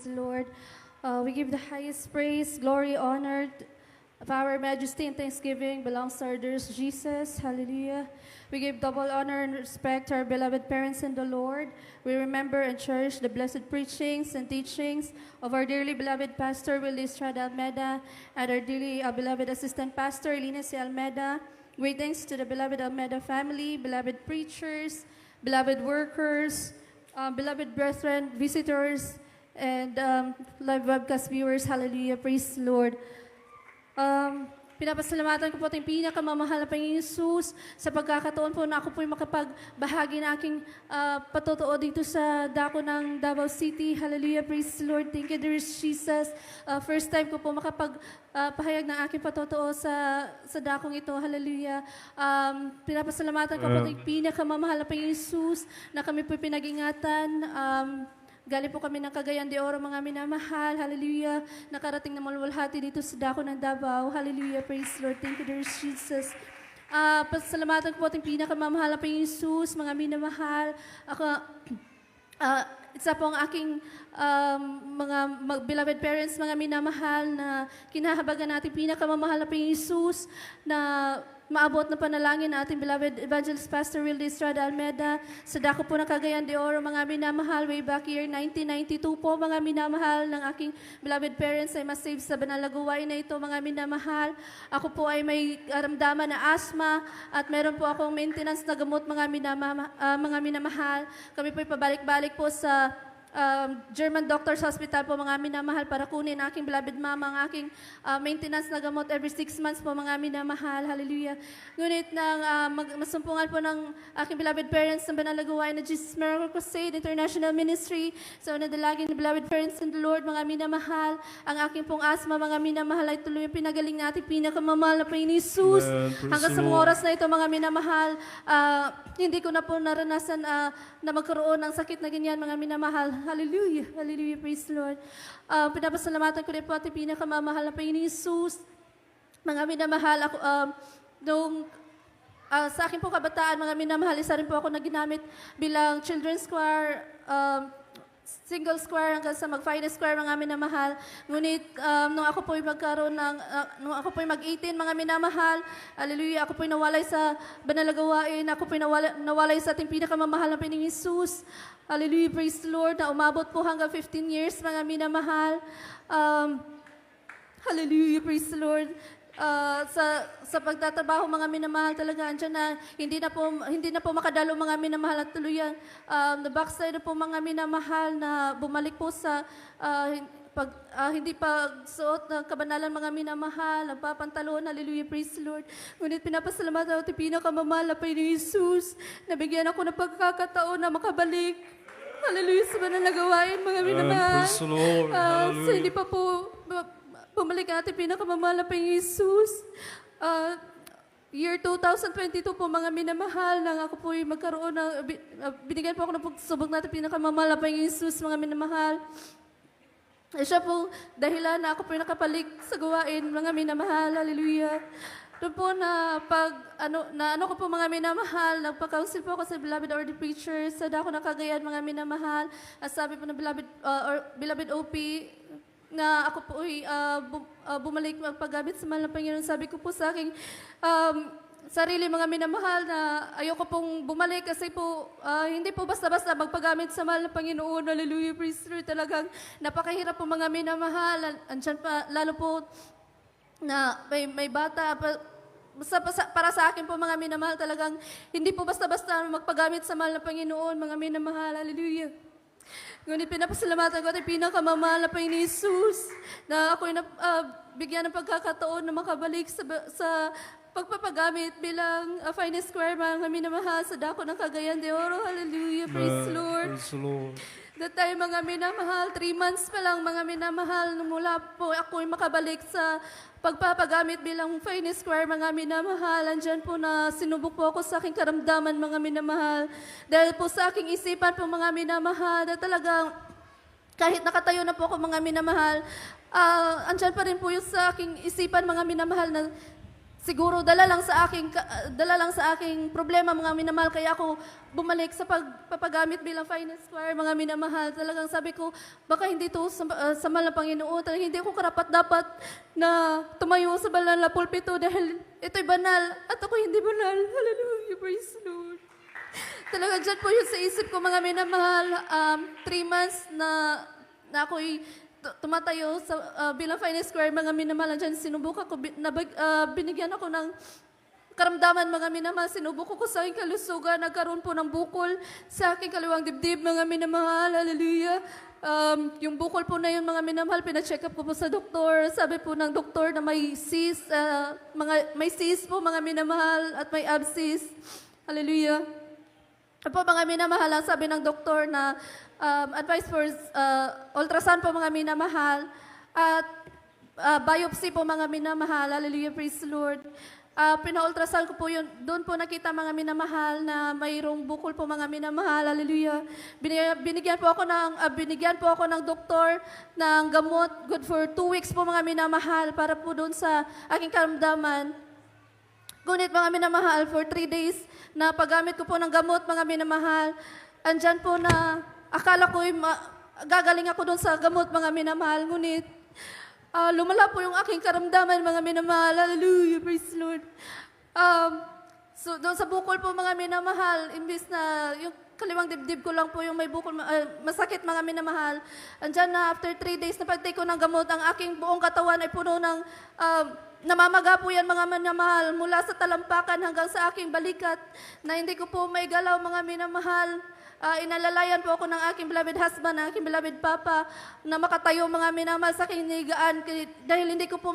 the Lord. We give the highest praise, glory, honor, power, majesty, and thanksgiving belongs to our dear Jesus. Hallelujah. We give double honor and respect to our beloved parents in the Lord. We remember and cherish the blessed preachings and teachings of our dearly beloved Pastor Willie Estrada Almeda and our dearly beloved Assistant Pastor Elena C. Almeda. Greetings to the beloved Almeda family, beloved preachers, beloved workers, beloved brethren, visitors, and live webcast viewers. Hallelujah. Praise the Lord. Pinapasalamatan ko po ating pinakamamahal na Panginoon Jesus sa pagkakataon po na ako po'y makapagbahagi na aking patotoo dito sa dako ng Davao City. Hallelujah, praise the Lord. Thank you, dear Jesus. First time ko po makapagpahayag ng aking patotoo sa dakong ito. Hallelujah. Pinapasalamatan ko po ating pinakamamahal na Panginoon Jesus na kami po'y pinag-ingatan. Galing po kami ng Cagayan de Oro, mga minamahal. Hallelujah. Nakarating na malwalhati dito sa dako ng Davao. Hallelujah. Praise the Lord. Thank you, dear Jesus. Pasalamatan ko po ating pinakamamahal na Panginoon Jesus, mga minamahal. Isa po ang aking mga beloved parents, mga minamahal na kinahabagan natin pinakamamahal na Panginoon Jesus na maabot na panalangin na ating beloved Evangelist Pastor Willie Estrada Almeda sa dako po ng Cagayan de Oro, mga minamahal, way back year 1992 po, mga minamahal ng aking beloved parents ay masave sa banal na gawain na ito, mga minamahal. Ako po ay may karamdaman na asthma at meron po akong maintenance na gamot, mga minamahal. Kami po ay pabalik-balik po sa German Doctors Hospital po, mga minamahal, para kunin aking beloved mama ang aking maintenance na gamot every 6 months po, mga minamahal. Hallelujah. Ngunit nang masumpungan po ng aking beloved parents ng banal na gawain na Jesus Miracle Crusade International Ministry, sa unadalagin ng beloved parents in the Lord, mga minamahal, ang aking pong asma, mga minamahal, ay tuloy pinagaling natin pinakamamahal na Panginoon Jesus. Hanggang sa mga oras na ito, mga minamahal, hindi ko na po naranasan na magkaroon ng sakit na ganyan, mga minamahal. Hallelujah. Hallelujah. Praise the Lord. Pinapasalamatan ko rin po ating pinakamamahal na Panginoon Jesus. Mga minamahal, ako, sa akin po kabataan, mga minamahal, isa rin po ako na ginamit bilang children's choir, single choir hanggang sa mag-finest choir, mga minamahal. Ngunit nung ako po'y magkaroon ng, nung ako po'y mag-18, mga minamahal, hallelujah, ako po'y nawalay sa banal na gawain, ako po'y nawalay sa ating pinakamamahal na Panginoon Jesus. Hallelujah, praise the Lord, na umabot po hanggang 15 years, mga minamahal. Hallelujah, praise the Lord. Sa pagtatrabaho, mga minamahal, talaga andyan na hindi na po makadalo, mga minamahal, at tuluyan na-backslide na po, mga minamahal, na bumalik po sa hindi pagsuot ng kabanalan, mga minamahal, nagpapantalon. Hallelujah, praise the Lord. Ngunit pinapasalamatan ako pinakamamahal na Panginoon Jesus, nabigyan ako ng pagkakataon na makabalik. Hallelujah, sa banal na gawain, mga minamahal. Praise the Lord. So hindi pa po bumalik natin pinakamamahal na Panginoon Jesus. Year 2022 po, mga minamahal, nang ako po'y magkaroon ng, binigyan po ako ng pagsubok natin pinakamamahal na Panginoon Jesus, mga minamahal. Siya po, dahilan na ako po'y nakapalik sa gawain, mga minamahal. Hallelujah. Doon po na ano ko po, mga minamahal, nagpa-counsel po ako sa beloved order preachers, sa dako ng Cagayan, mga minamahal. At sabi po ng beloved OP, na ako po ay bumalik magpagamit sa mahal ng Panginoon. Sabi ko po sa aking sarili, mga minamahal, na ayoko pong bumalik kasi po hindi po basta-basta magpagamit sa mahal ng Panginoon. Hallelujah, praise the Lord. Talagang napakahirap po, mga minamahal. Andyan pa, lalo po na may bata. Para sa akin po, mga minamahal, talagang hindi po basta-basta magpagamit sa mahal ng Panginoon, mga minamahal. Hallelujah. Ngunit pinapasalamatan ko at pinakamamahal na Panginoon Jesus na ako'y bigyan ng pagkakataon na makabalik sa pagpapagamit bilang finest choir, mga minamahal, sa dako ng Cagayan de Oro. Hallelujah, praise the Lord. Praise the Lord. That time, mga minamahal, 3 months pa lang, mga minamahal, mula po ako'y makabalik sa pagpapagamit bilang finest choir, mga minamahal. Andyan po na sinubok po ako sa aking karamdaman, mga minamahal. Dahil po sa aking isipan po, mga minamahal, na talagang kahit nakatayo na po ako, mga minamahal, andyan pa rin po yung sa aking isipan, mga minamahal, na siguro dala lang sa aking problema, mga minamahal, kaya ako bumalik sa pagpapagamit bilang finance choir, mga minamahal. Talagang sabi ko, baka hindi to sa mahal na Panginoon. Talagang hindi ako karapat-dapat na tumayo sa banal na pulpito dahil ito'y banal at ako hindi banal. Hallelujah, praise the Lord. Talagang dyan po yun sa isip ko, mga minamahal. 3 months na ako'y tumatayo sa bilang finance choir, mga minamahal. Dyan sinubukan ko, binigyan ako ng karamdaman, mga minamahal. Sinubukan ko sa aking kalusugan, nagkaroon po ng bukol sa aking kaliwang dibdib, mga minamahal. Hallelujah. Yung bukol po na yun, mga minamahal, pina-check up ko po sa doktor. Sabi po ng doktor na may cyst, may cyst po, mga minamahal, at may abscess. Hallelujah. Po, mga minamahal, ang sabi ng doktor na advice for ultrasound po, mga minamahal, at biopsy po, mga minamahal. Hallelujah, praise the Lord. Pina-ultrasound ko po yun. Doon po nakita, mga minamahal, na mayroong bukol po, mga minamahal. Hallelujah. Binigyan po ako ng doktor ng gamot. Good for 2 weeks po, mga minamahal, para po doon sa aking karamdaman. Ngunit, mga minamahal, for 3 days na paggamit ko po ng gamot, mga minamahal, andyan po na akala ko gagaling ako doon sa gamot, mga minamahal. Ngunit, lumala po yung aking karamdaman, mga minamahal. Hallelujah, praise the Lord. So, doon sa bukol po, mga minamahal, imbis na yung kaliwang dibdib ko lang po yung may bukol, masakit, mga minamahal. Andyan na, after 3 days na pag-take ko ng gamot, ang aking buong katawan ay puno ng namamaga po yan, mga minamahal, mula sa talampakan hanggang sa aking balikat, na hindi ko po may galaw, mga minamahal. Inalalayan po ako ng aking beloved husband, ng aking beloved papa, na makatayo, mga minamahal, sa aking nigaan, dahil hindi ko po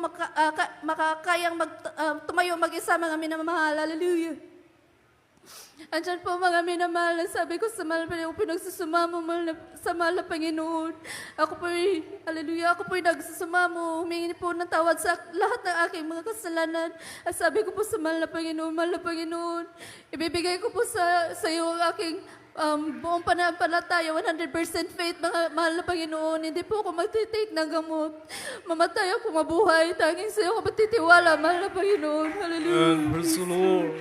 makakayang tumayo mag-isa, mga minamahal. Hallelujah. Andyan po, mga minamahal, sabi ko sa mahal na pinagsusumamo sa mahal na Panginoon. Ako po'y, hallelujah, ako po'y nagsusumamo, humingi po ng tawad sa lahat ng aking mga kasalanan. At sabi ko po sa mahal na Panginoon, ibibigay ko po sa iyo ang aking buong pananampalataya, 100% faith, mga mahal na Panginoon. Hindi po ako magtitake ng gamot. Mamatay ako, mabuhay. Tanging sa iyo ako magtitiwala, mahal na Panginoon. Hallelujah. And praise the Lord.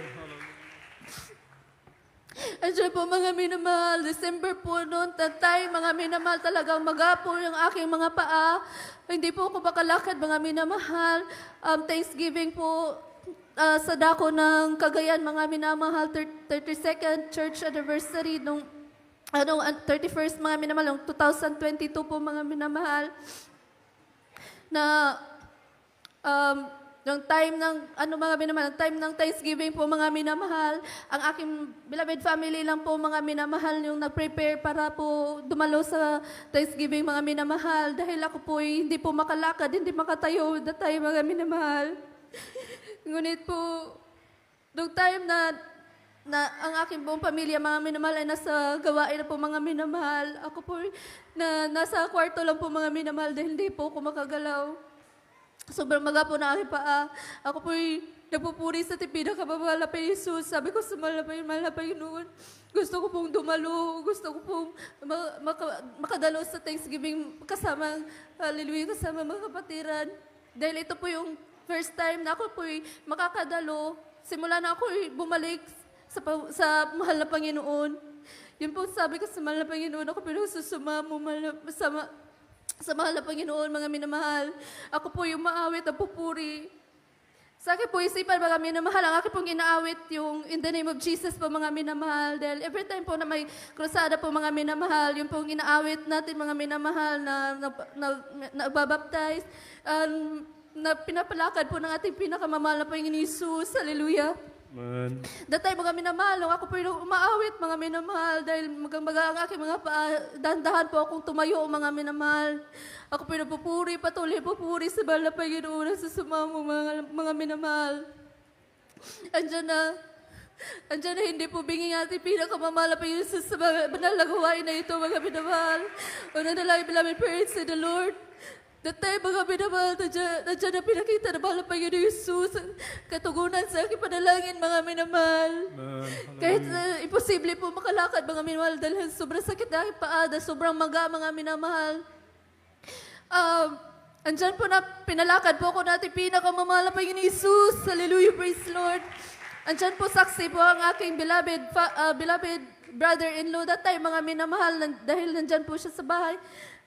Andiyan po, mga minamahal, December po noon, tatay, mga minamahal, talagang magapo yung aking mga paa. Hindi po ako makalakad, mga minamahal. Thanksgiving po sa dako ng Cagayan, mga minamahal, 32nd church anniversary nung 31st, mga minamahal, nung 2022 po, mga minamahal, na yung time ng, mga minamahal, time ng Thanksgiving po, mga minamahal, ang aking beloved family lang po, mga minamahal, yung nag-prepare para po dumalo sa Thanksgiving, mga minamahal, dahil ako po hindi po makalakad, hindi makatayo, that time, mga minamahal. Ngunit po, nung time na ang aking buong pamilya, mga minamahal, ay nasa gawain na po, mga minamahal, ako po nasa kwarto lang po, mga minamahal, dahil hindi po ako makagalaw. Sobrang maga po na aking paa. Ako po'y nagpupuri sa pinakababal na Jesus. Sabi ko sa mahal na Panginoon, gusto ko pong dumalo, gusto ko pong makadalo sa Thanksgiving kasama, hallelujah, kasama mga kapatiran. Dahil ito po yung first time na ako po'y makakadalo. Simula na ako'y bumalik sa mahal na Panginoon. Yun po sabi ko sa mahal na Panginoon, ako pinagsusumamo, sa mahal na Panginoon, mga minamahal. Ako po yung maawit at pupuri. Sa akin po isipan, mga minamahal, ang akin pong inaawit yung In the Name of Jesus po, mga minamahal. Dahil every time po na may krusada po, mga minamahal, yung pong inaawit natin, mga minamahal, na babaptize, na pinapalakad po ng ating pinakamamahal na Panginoon Jesus. Hallelujah. Amen. Datay, mga minamahal, nung ako po yung umaawit, mga minamahal, dahil magang-maga ang aking mga dahan-dahan po akong tumayo, mga minamahal. Ako po yung pupuri, patuloy pupuri sa mahal na Panginoon, sa sumamo, mga minamahal. Andiyan na hindi po binging ating pinakamamahal na Panginoon sa banal na gawain na ito, mga minamahal. Una na lang, beloved parents in the Lord. Datay, mga minamahal, nandiyan na pinakita na mahal na Panginoon Jesus, katugunan sa aking panalangin, mga minamahal. Kahit imposible po makalakad, mga minamahal, dahil sobrang sakit na aking paa, sobrang maga, mga minamahal. Andyan po na pinalakad po ako natin pinakamamahal na Panginoon Jesus. Hallelujah, praise Lord. Andyan po saksi po ang aking beloved brother-in-law that time, mga minamahal, dahil nandyan po siya sa bahay.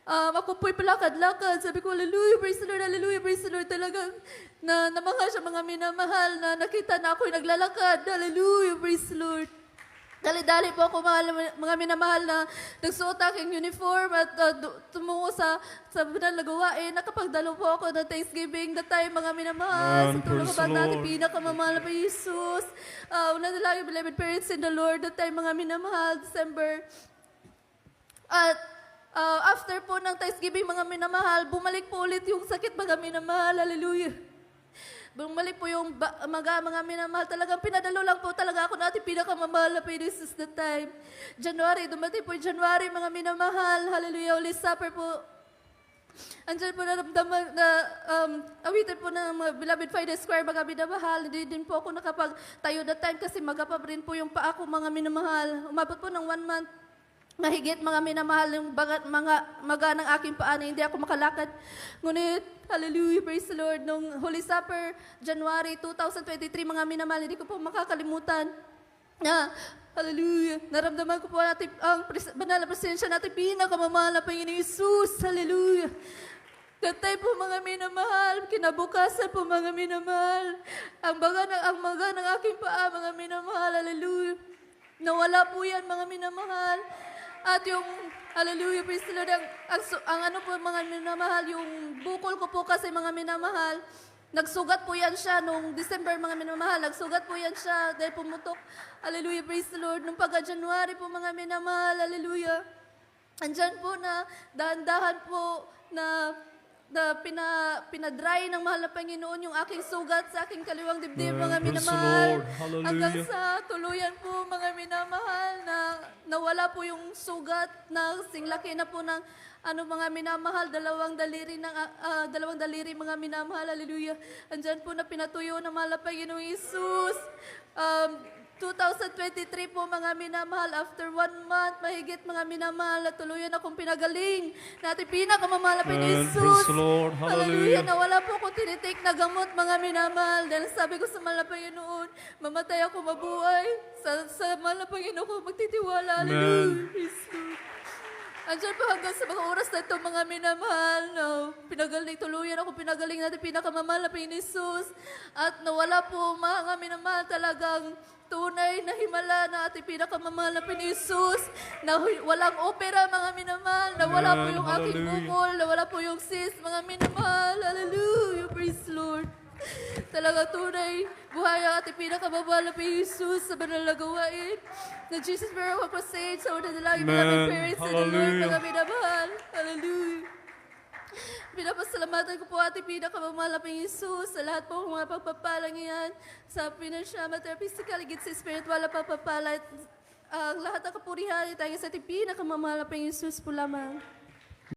Ako po'y palakad-lakad. Sabi ko, hallelujah, praise the Lord. Talagang namangha siya mga minamahal na nakita na ako'y naglalakad. Hallelujah, praise the Lord. Dali-dali po ako mga minamahal na nagsuot aking uniform at tumungo sa banal na gawain. Nakapagdalo po ako ng Thanksgiving that time, mga minamahal. Sa tulong ba natin, pinakamamahal na pa Jesus. Una na lang yung beloved parents in the Lord that time, mga minamahal, December. At after po ng Thanksgiving, mga minamahal, bumalik po ulit yung sakit, mga minamahal. Hallelujah. Bumalik po yung mga minamahal. Talagang pinadalo lang po talaga ako natin pinakamamahal na Jesus that time. January, dumating po January, mga minamahal. Hallelujah, Holy Supper po. Andyan po naramdaman na awitin po ng mga beloved Friday Square, mga minamahal. Hindi din po ako nakapagtayo that time kasi magapap rin po yung paa ko, mga minamahal. Umabot po ng 1 month. Mahigit, mga minamahal, yung mga maga ng aking paa na hindi ako makalakad. Ngunit, hallelujah, praise the Lord, nung Holy Supper, January 2023, mga minamahal, hindi ko po makakalimutan na, hallelujah, naramdaman ko po natin ang banal na presensya natin, pinakamamahal na Panginoon Jesus, hallelujah. Katay po, mga minamahal, kinabukasan po, mga minamahal, ang maga ng aking paa, mga minamahal, hallelujah. Nawala po yan, mga minamahal. At yung, hallelujah, praise the Lord, ang ano po, mga minamahal, yung bukol ko po kasi, mga minamahal, nagsugat po yan siya nung December, mga minamahal, nagsugat po yan siya dahil pumutok. Hallelujah, praise the Lord. Nung pagka-January po, mga minamahal, hallelujah, andyan po na, dahan-dahan po na pinadry ng mahal na Panginoon yung aking sugat sa aking kaliwang dibdib, mga minamahal. Hanggang sa tuluyan po, mga minamahal, na nawala po yung sugat na singlaki na po ng mga minamahal, dalawang daliri, mga minamahal, hallelujah. Andyan po na pinatuyo ng mahal na Panginoong Jesus. 2023 po, mga minamahal, after 1 month, mahigit, mga minamahal, na tuluyan akong pinagaling natin pinakamamahal na Panginoon Jesus. Hallelujah. Nawala po akong tinitake na gamot, mga minamahal, dahil sabi ko sa mahal na Panginoon, mamatay ako, mabuhay. Sa mahal na Panginoon ko magtitiwala. Hallelujah. Praise God. Andiyan po hanggang sa mga oras na ito, mga minamahal, no? Tuluyan ako pinagaling natin pinakamamahal na Panginoon Jesus. At nawala po, mga minamahal, talagang tunay na himala na ating pinakamamahal na Panginoon Jesus. Na walang opera, mga minamahal. Nawala po yung aking bukol. Nawala po yung cyst, mga minamahal. Hallelujah. Praise Lord. Talaga tunay, buhay ang ating pinakamamahal na Panginoon Jesus sa banal na gawain. Na Jesus Miracle Crusade, sa una na lang yung mga parents in the Lord, mga minamahal. Hallelujah. Pinapasalamatan ko po ating pinakamamahal na Panginoon Jesus sa lahat po mga pagpapalang iyan, sa financial, material, physical, higit sa spiritual na pagpapala. Ang lahat ng kapurihan, tayo sa ating pinakamamahal na Panginoon Jesus po lamang.